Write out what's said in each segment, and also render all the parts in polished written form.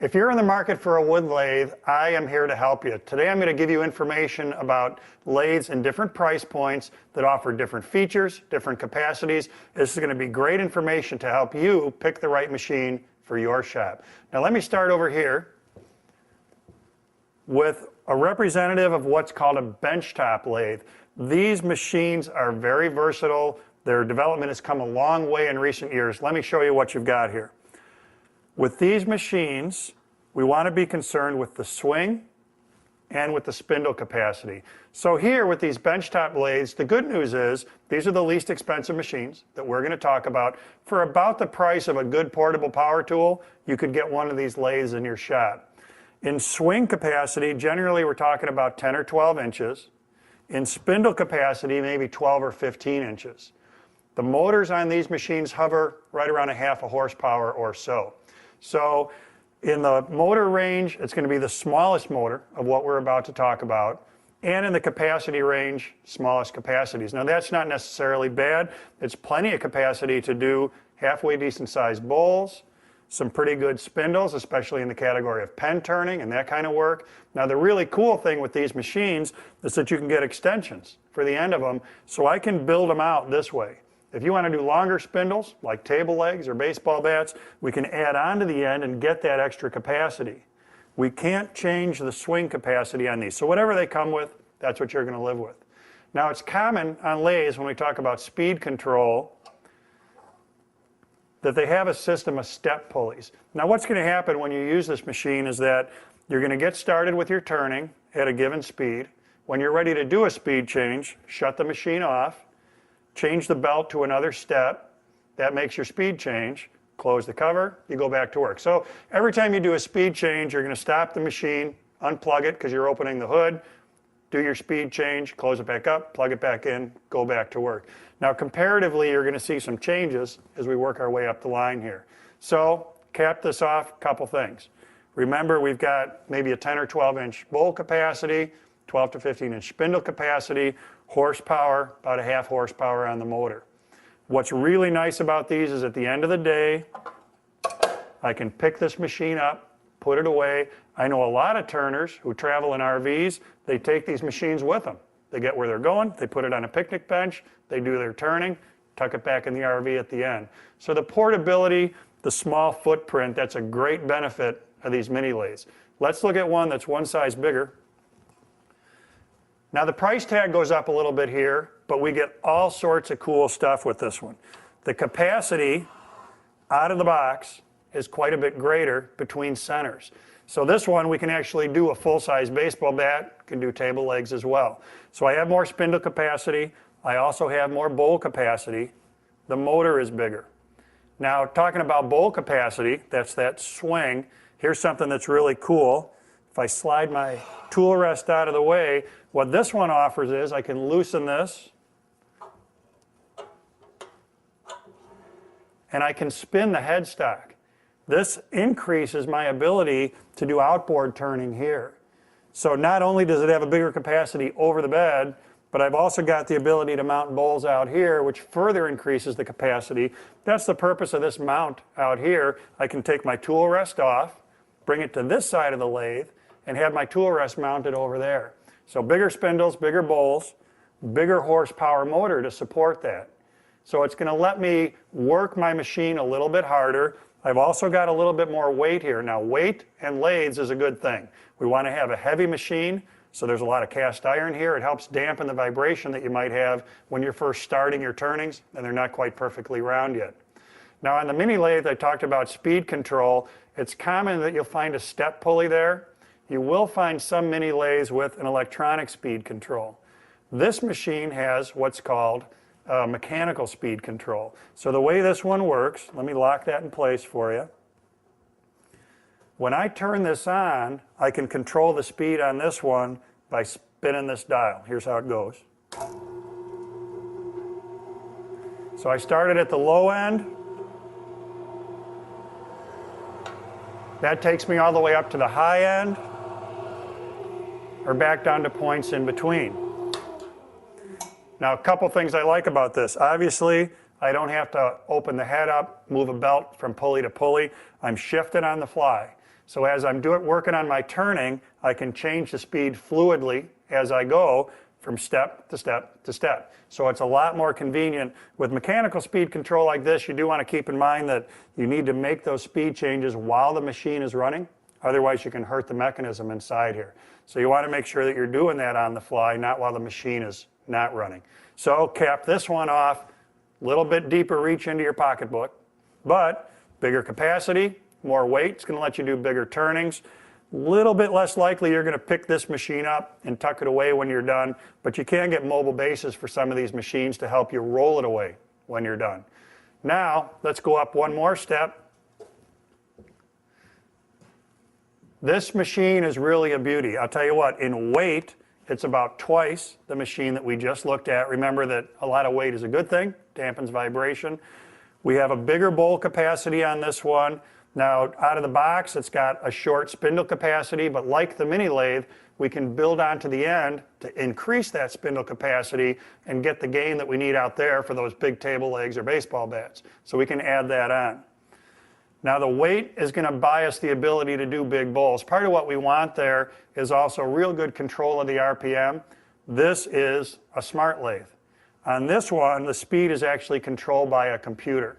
If you're in the market for a wood lathe, I am here to help you. Today I'm going to give you information about lathes in different price points that offer different features, different capacities. This is going to be great information to help you pick the right machine for your shop. Now let me start over here with a representative of what's called a benchtop lathe. These machines are very versatile. Their development has come a long way in recent years. Let me show you what you've got here. With these machines, we want to be concerned with the swing and with the spindle capacity. So here with these benchtop lathes, the good news is these are the least expensive machines that we're going to talk about. For about the price of a good portable power tool, you could get one of these lathes in your shop. In swing capacity, generally we're talking about 10 or 12 inches. In spindle capacity, maybe 12 or 15 inches. The motors on these machines hover right around a half a horsepower or so. So in the motor range, it's going to be the smallest motor of what we're about to talk about. And in the capacity range, smallest capacities. Now that's not necessarily bad. It's plenty of capacity to do halfway decent sized bowls, some pretty good spindles, especially in the category of pen turning and that kind of work. Now the really cool thing with these machines is that you can get extensions for the end of them, so I can build them out this way. If you want to do longer spindles, like table legs or baseball bats, we can add on to the end and get that extra capacity. We can't change the swing capacity on these. So whatever they come with, that's what you're going to live with. Now it's common on lathes when we talk about speed control that they have a system of step pulleys. Now what's going to happen when you use this machine is that you're going to get started with your turning at a given speed. When you're ready to do a speed change, shut the machine off, change the belt to another step. That makes your speed change. Close the cover, you go back to work. So every time you do a speed change, you're going to stop the machine, unplug it because you're opening the hood, do your speed change, close it back up, plug it back in, go back to work. Now comparatively, you're going to see some changes as we work our way up the line here. So cap this off, couple things. Remember, we've got maybe a 10 or 12 inch bowl capacity, 12 to 15 inch spindle capacity, horsepower, about a half horsepower on the motor. What's really nice about these is at the end of the day, I can pick this machine up, put it away. I know a lot of turners who travel in RVs, they take these machines with them. They get where they're going, they put it on a picnic bench, they do their turning, tuck it back in the RV at the end. So the portability, the small footprint, that's a great benefit of these mini lathes. Let's look at one that's one size bigger. Now the price tag goes up a little bit here, but we get all sorts of cool stuff with this one. The capacity out of the box is quite a bit greater between centers. So this one we can actually do a full-size baseball bat, can do table legs as well. So I have more spindle capacity, I also have more bowl capacity. The motor is bigger. Now talking about bowl capacity, that's that swing, here's something that's really cool. If I slide my tool rest out of the way, what this one offers is I can loosen this and I can spin the headstock. This increases my ability to do outboard turning here. So not only does it have a bigger capacity over the bed, but I've also got the ability to mount bowls out here, which further increases the capacity. That's the purpose of this mount out here. I can take my tool rest off, bring it to this side of the lathe, and have my tool rest mounted over there. So bigger spindles, bigger bowls, bigger horsepower motor to support that. So it's going to let me work my machine a little bit harder. I've also got a little bit more weight here. Now weight and lathes is a good thing. We want to have a heavy machine, so there's a lot of cast iron here. It helps dampen the vibration that you might have when you're first starting your turnings and they're not quite perfectly round yet. Now on the mini lathe, I talked about speed control. It's common that you'll find a step pulley there. You will find some mini lathes with an electronic speed control. This machine has what's called mechanical speed control. So the way this one works, let me lock that in place for you. When I turn this on, I can control the speed on this one by spinning this dial. Here's how it goes. So I started at the low end. That takes me all the way up to the high end, or back down to points in between. Now a couple things I like about this. Obviously, I don't have to open the head up, move a belt from pulley to pulley. I'm shifting on the fly. So as I'm working on my turning, I can change the speed fluidly as I go from step to step to step. So it's a lot more convenient. With mechanical speed control like this, you do want to keep in mind that you need to make those speed changes while the machine is running. Otherwise, you can hurt the mechanism inside here. So you want to make sure that you're doing that on the fly, not while the machine is not running. So cap this one off, a little bit deeper reach into your pocketbook, but bigger capacity, more weight, it's going to let you do bigger turnings. A little bit less likely you're going to pick this machine up and tuck it away when you're done, but you can get mobile bases for some of these machines to help you roll it away when you're done. Now, let's go up one more step. This machine is really a beauty. I'll tell you what, in weight, it's about twice the machine that we just looked at. Remember that a lot of weight is a good thing, dampens vibration. We have a bigger bowl capacity on this one. Now, out of the box, it's got a short spindle capacity, but like the mini lathe, we can build onto the end to increase that spindle capacity and get the gain that we need out there for those big table legs or baseball bats. So we can add that on. Now, the weight is going to buy us the ability to do big bowls. Part of what we want there is also real good control of the RPM. This is a smart lathe. On this one, the speed is actually controlled by a computer.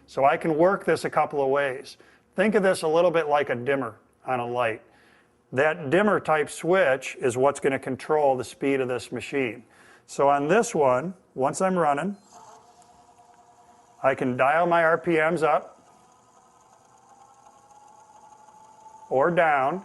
So I can work this a couple of ways. Think of this a little bit like a dimmer on a light. That dimmer type switch is what's going to control the speed of this machine. So on this one, once I'm running, I can dial my RPMs up or down.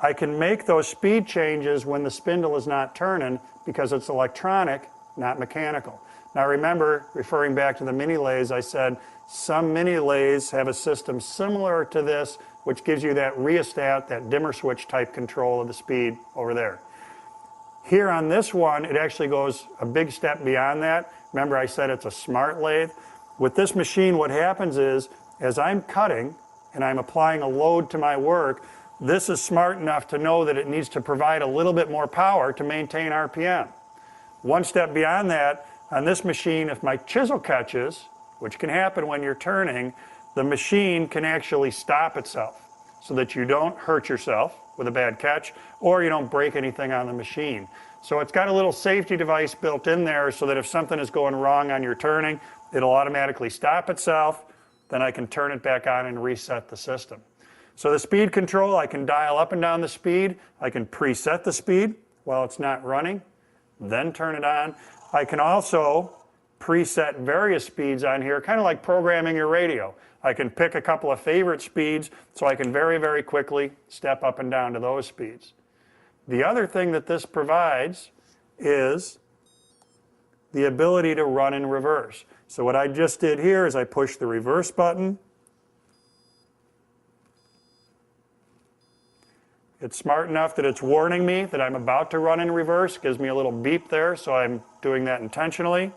I can make those speed changes when the spindle is not turning because it's electronic, not mechanical. Now remember, referring back to the mini lathes, I said some mini lathes have a system similar to this, which gives you that rheostat, that dimmer switch type control of the speed over there. Here on this one, it actually goes a big step beyond that. Remember I said it's a smart lathe. With this machine, what happens is, as I'm cutting and I'm applying a load to my work, this is smart enough to know that it needs to provide a little bit more power to maintain RPM. One step beyond that, on this machine, if my chisel catches, which can happen when you're turning, the machine can actually stop itself so that you don't hurt yourself with a bad catch or you don't break anything on the machine. So it's got a little safety device built in there so that if something is going wrong on your turning, it'll automatically stop itself. Then I can turn it back on and reset the system. So the speed control, I can dial up and down the speed. I can preset the speed while it's not running, then turn it on. I can also preset various speeds on here, kind of like programming your radio. I can pick a couple of favorite speeds so I can very, very quickly step up and down to those speeds. The other thing that this provides is the ability to run in reverse. So what I just did here is I pushed the reverse button. It's smart enough that it's warning me that I'm about to run in reverse. Gives me a little beep there, so I'm doing that intentionally.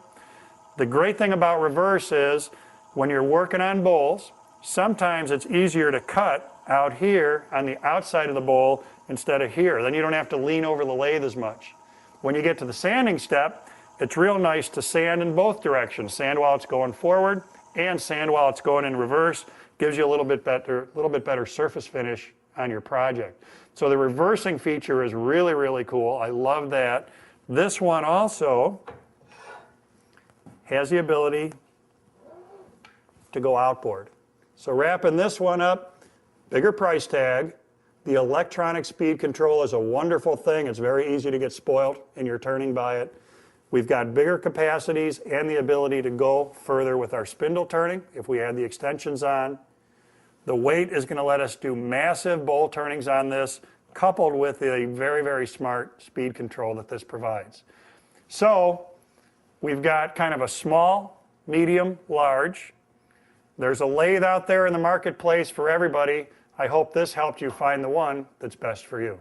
The great thing about reverse is when you're working on bowls, sometimes it's easier to cut out here on the outside of the bowl instead of here. Then you don't have to lean over the lathe as much. When you get to the sanding step, it's real nice to sand in both directions. Sand while it's going forward and sand while it's going in reverse. Gives you a little bit better surface finish on your project. So the reversing feature is really, really cool. I love that. This one also has the ability to go outboard. So wrapping this one up, bigger price tag. The electronic speed control is a wonderful thing. It's very easy to get spoiled in your turning by it. We've got bigger capacities and the ability to go further with our spindle turning if we add the extensions on. The weight is going to let us do massive bowl turnings on this, coupled with the very, very smart speed control that this provides. So we've got kind of a small, medium, large. There's a lathe out there in the marketplace for everybody. I hope this helped you find the one that's best for you.